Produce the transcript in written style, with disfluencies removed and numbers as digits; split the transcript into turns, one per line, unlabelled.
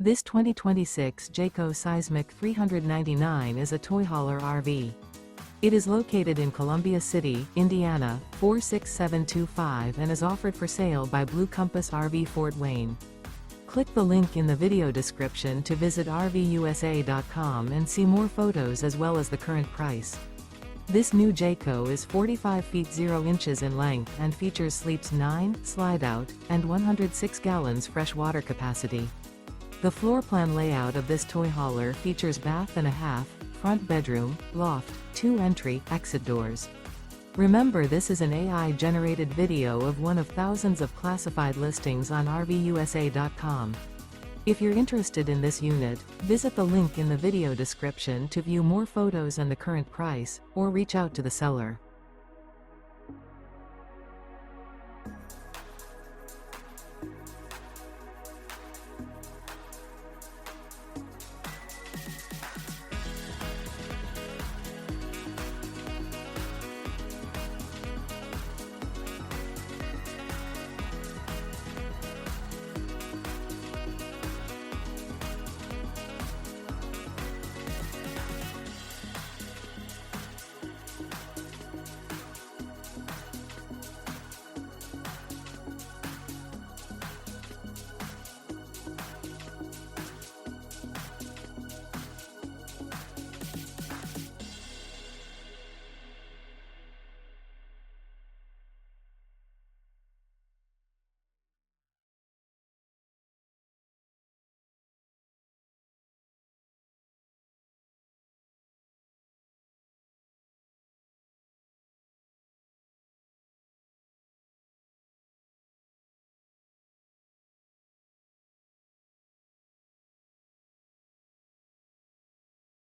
This 2026 Jayco Seismic 399 is a toy hauler RV. It is located in Columbia City, Indiana, 46725 and is offered for sale by Blue Compass RV Fort Wayne. Click the link in the video description to visit RVUSA.com and see more photos as well as the current price. This new Jayco is 45 feet 0 inches in length and features sleeps 9, slide-out, and 106 gallons fresh water capacity. The floor plan layout of this toy hauler features bath and a half, front bedroom, loft, 2 entry, exit doors. Remember, this is an AI-generated video of one of thousands of classified listings on RVUSA.com. If you're interested in this unit, visit the link in the video description to view more photos and the current price, or reach out to the seller.